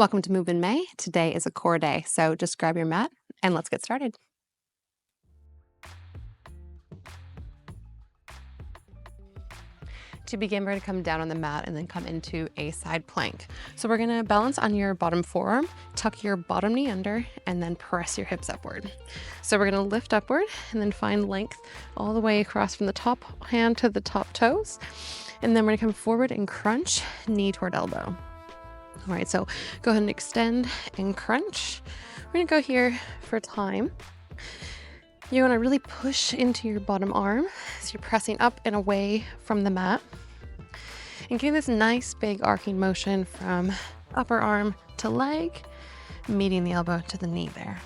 Welcome to Move in May. Today is a core day, so just grab your mat and let's get started. To begin, we're going to come down on the mat and then come into a side plank. So we're going to balance on your bottom forearm, tuck your bottom knee under, and then press your hips upward. So we're going to lift upward and then find length all the way across from the top hand to the top toes. And then we're going to come forward and crunch, knee toward elbow. All right, so go ahead and extend and crunch. We're going to go here for time. You want to really push into your bottom arm as you're pressing up and away from the mat. And getting this nice big arcing motion from upper arm to leg, meeting the elbow to the knee there.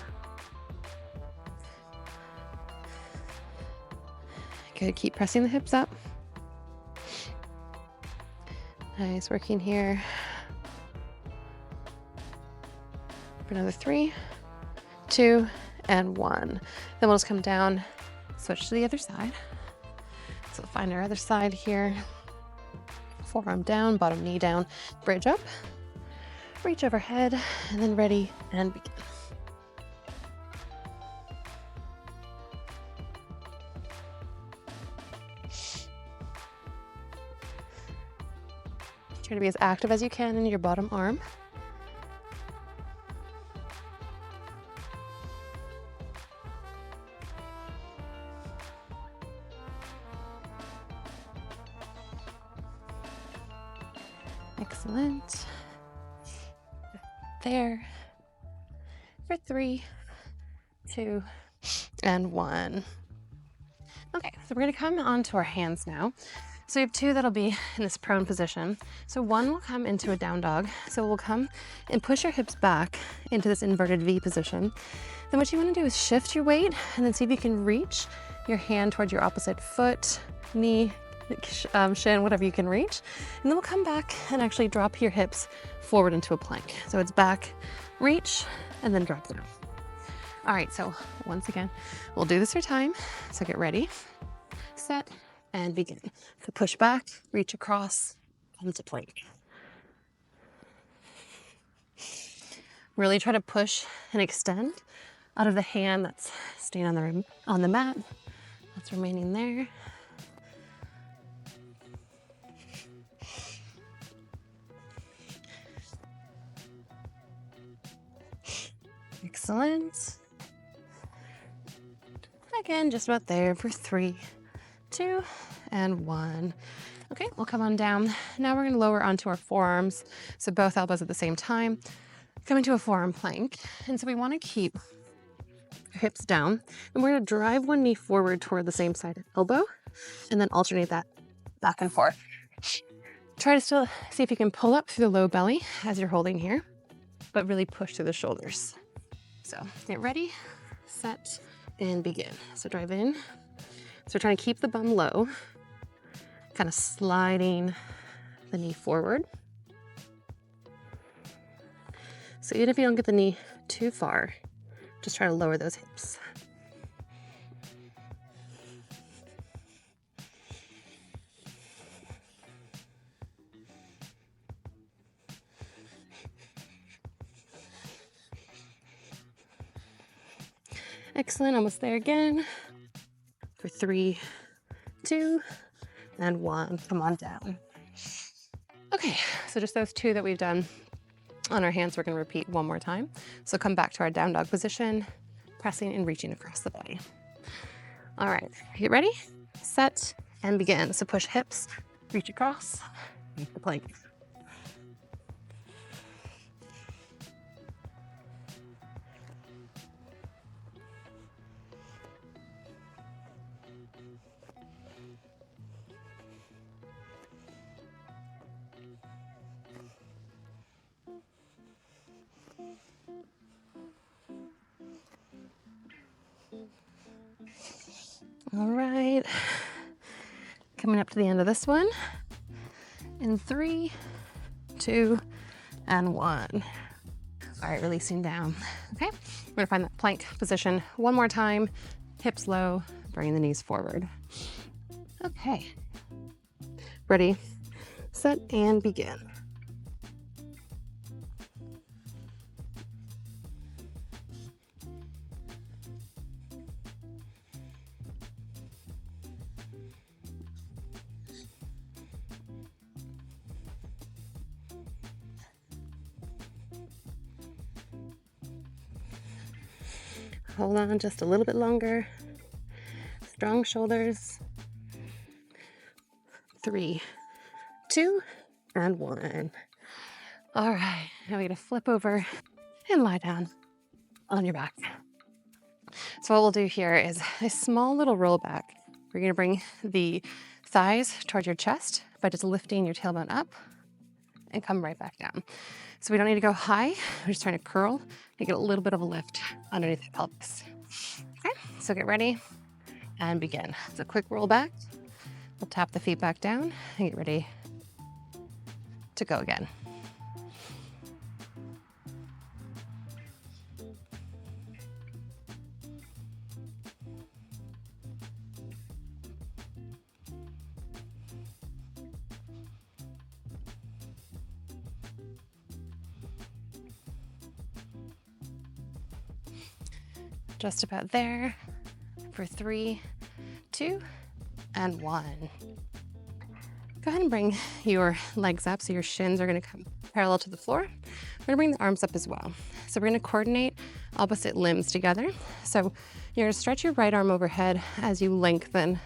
Good, keep pressing the hips up. Nice, working here. For another 3, 2, and 1. Then we'll just come down, switch to the other side. So we'll find our other side here. Forearm down, bottom knee down, bridge up, reach overhead, and then ready and begin. Try to be as active as you can in your bottom arm. Excellent. There. For 3, 2, and 1. Okay, so we're going to come onto our hands now. So we have 2 that'll be in this prone position. So 1 will come into a down dog. So we'll come and push your hips back into this inverted V position. Then what you want to do is shift your weight and then see if you can reach your hand towards your opposite foot, knee, shin, whatever you can reach. And then we'll come back and actually drop your hips forward into a plank. So it's back, reach, and then drop down. All right, so once again, we'll do this for time. So get ready, set, and begin. So push back, reach across, come to plank. Really try to push and extend out of the hand that's staying on the mat, that's remaining there. Excellent. Again, just about there for 3, 2, and 1. Okay, we'll come on down. Now we're going to lower onto our forearms. So both elbows at the same time. Come into a forearm plank. And so we want to keep our hips down. And we're going to drive one knee forward toward the same side elbow. And then alternate that back and forth. Try to still see if you can pull up through the low belly as you're holding here. But really push through the shoulders. So get ready, set, and begin. So drive in. So we're trying to keep the bum low, kind of sliding the knee forward. So even if you don't get the knee too far, just try to lower those hips. Excellent, almost there again. For 3, 2, and 1. Come on down. Okay, so just those 2 that we've done on our hands, we're going to repeat one more time. So come back to our down dog position, pressing and reaching across the body. All right, get ready, set, and begin. So push hips, reach across, make the plank. All right, coming up to the end of this one in 3, 2, and 1. All right, releasing down. Okay, we're gonna find that plank position one more time, hips low, bringing the knees forward. Okay, ready, set, and begin. Hold on just a little bit longer. Strong shoulders. 3, 2, and 1. All right, now we're gonna flip over and lie down on your back. So what we'll do here is a small little roll back. We're gonna bring the thighs towards your chest by just lifting your tailbone up and come right back down. So we don't need to go high. We're just trying to curl and get a little bit of a lift underneath the pelvis. Okay, so get ready and begin. So quick roll back. We'll tap the feet back down and get ready to go again. Just about there for 3, 2, and 1. Go ahead and bring your legs up so your shins are going to come parallel to the floor. We're going to bring the arms up as well. So we're going to coordinate opposite limbs together. So you're going to stretch your right arm overhead as you lengthen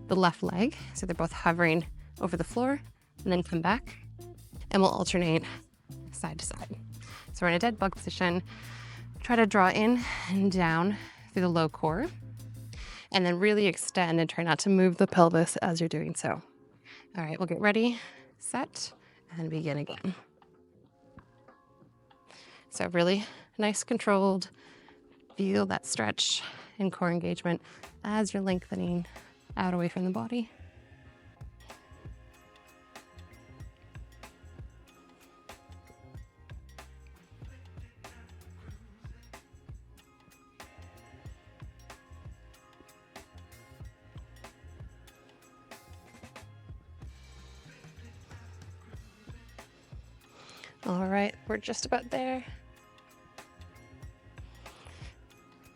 the left leg. So they're both hovering over the floor, and then come back, and we'll alternate side to side. So we're in a dead bug position. Try to draw in and down through the low core, and then really extend and try not to move the pelvis as you're doing so. All right, we'll get ready, set, and begin again. So really nice controlled, feel that stretch and core engagement as you're lengthening out away from the body. All right, we're just about there.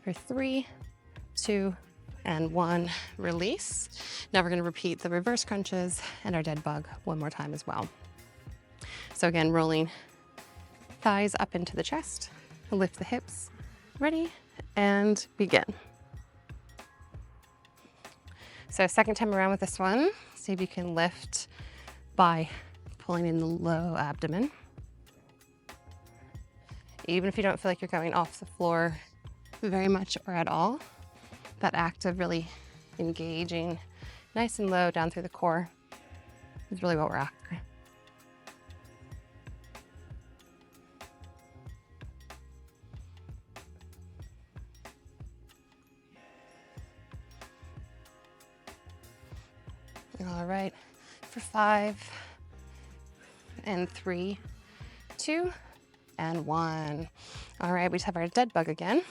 For 3, 2, and 1, release. Now we're going to repeat the reverse crunches and our dead bug one more time as well. So again, rolling thighs up into the chest, lift the hips, ready, and begin. So second time around with this one, see if you can lift by pulling in the low abdomen. Even if you don't feel like you're going off the floor very much or at all, that act of really engaging nice and low down through the core is really what we're after. All right, for 5, and 3, 2, and 1. All right, we just have our dead bug again.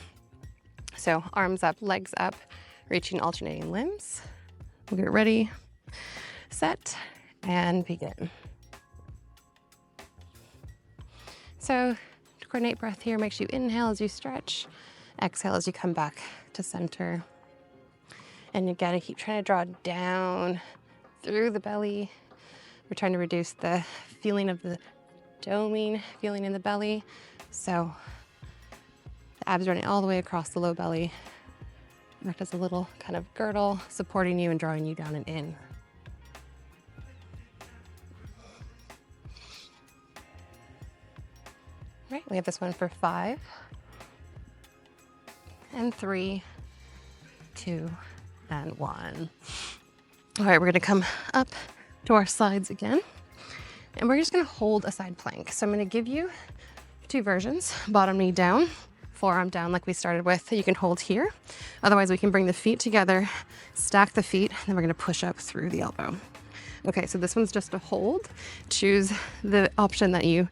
So arms up, legs up, reaching alternating limbs. We'll get ready, set, and begin. So to coordinate breath here, make sure you inhale as you stretch, exhale as you come back to center. And again, keep trying to draw down through the belly. We're trying to reduce the feeling of the doming feeling in the belly. So the abs running all the way across the low belly. Act as a little kind of girdle, supporting you and drawing you down and in. All right, we have this one for 5, and 3, 2, and 1. All right, we're gonna come up to our sides again, and we're just gonna hold a side plank. So I'm gonna give you 2 versions, bottom knee down, forearm down like we started with. You can hold here. Otherwise, we can bring the feet together, stack the feet, and then we're gonna push up through the elbow. Okay, so this one's just a hold. Choose the option that you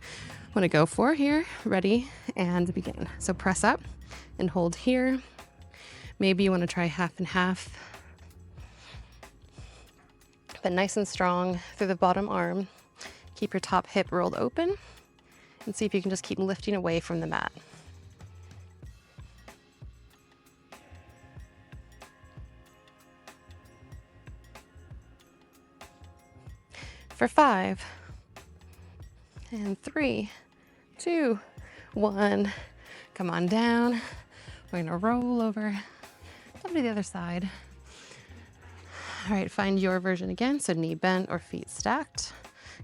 wanna go for here. Ready, and begin. So press up and hold here. Maybe you wanna try half and half. But nice and strong through the bottom arm. Keep your top hip rolled open and see if you can just keep lifting away from the mat. For 5, and 3, 2, 1. Come on down. We're gonna roll over, come to the other side. All right, find your version again. So knee bent or feet stacked.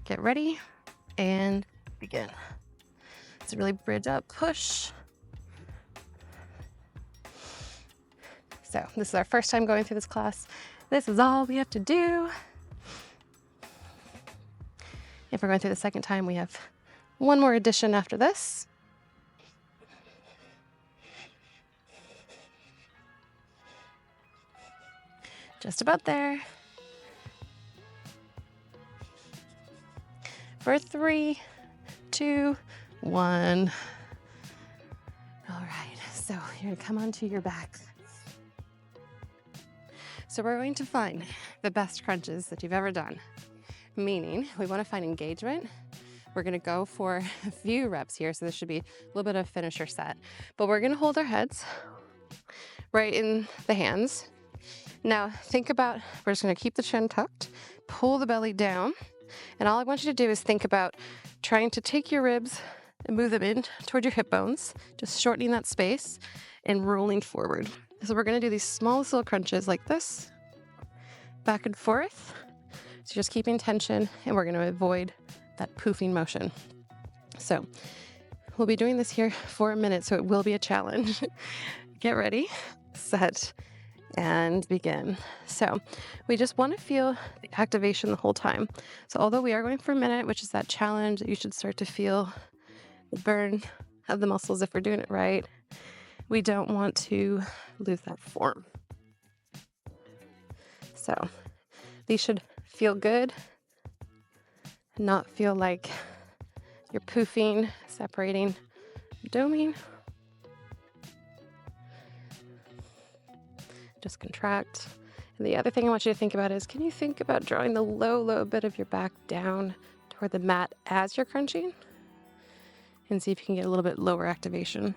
Get ready and begin. So really bridge up, push. So this is our first time going through this class. This is all we have to do. If we're going through the second time, we have one more addition after this. Just about there. For 3, 2, 1. All right, so you're gonna come onto your back. So we're going to find the best crunches that you've ever done. Meaning, we wanna find engagement. We're gonna go for a few reps here, so this should be a little bit of a finisher set. But we're gonna hold our heads right in the hands. Now, think about, we're just gonna keep the chin tucked, pull the belly down, and all I want you to do is think about trying to take your ribs and move them in toward your hip bones, just shortening that space and rolling forward. So we're gonna do these smallest little crunches like this, back and forth. So just keeping tension, and we're gonna avoid that poofing motion. So we'll be doing this here for a minute, so it will be a challenge. Get ready, set, and begin. So we just want to feel the activation the whole time. So although we are going for a minute, which is that challenge that you should start to feel the burn of the muscles if we're doing it right, we don't want to lose that form. So these should feel good, not feel like you're poofing, separating, doming. Just contract. And the other thing I want you to think about is, can you think about drawing the low bit of your back down toward the mat as you're crunching? And see if you can get a little bit lower activation.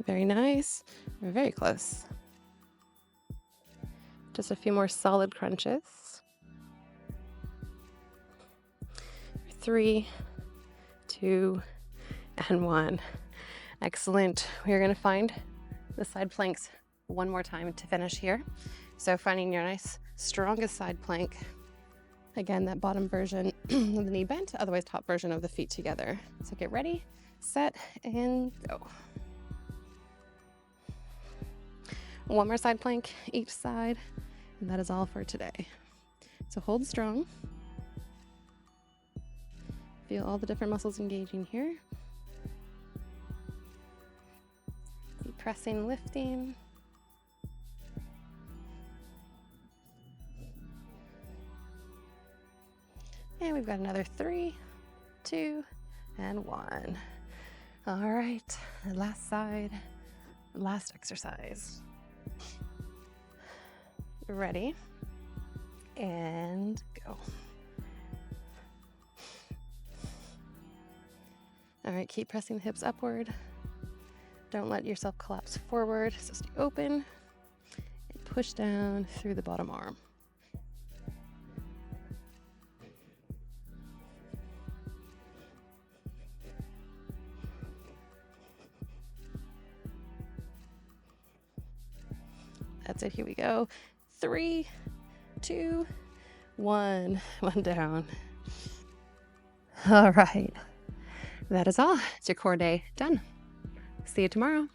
Very nice. We're very close. Just a few more solid crunches. 3, 2, and 1. Excellent. We're going to find the side planks one more time to finish here. So finding your nice strongest side plank. Again, that bottom version of the knee bent, otherwise top version of the feet together. So get ready, set, and go. One more side plank each side, and that is all for today. So hold strong. Feel all the different muscles engaging here. Keep pressing, lifting. And we've got another 3, 2, and 1. All right, last side, last exercise. Ready, and go. All right, keep pressing the hips upward. Don't let yourself collapse forward, so stay open and push down through the bottom arm. That's it, here we go. 3, 2, 1, one down. All right, that is all. It's your core day done. See you tomorrow.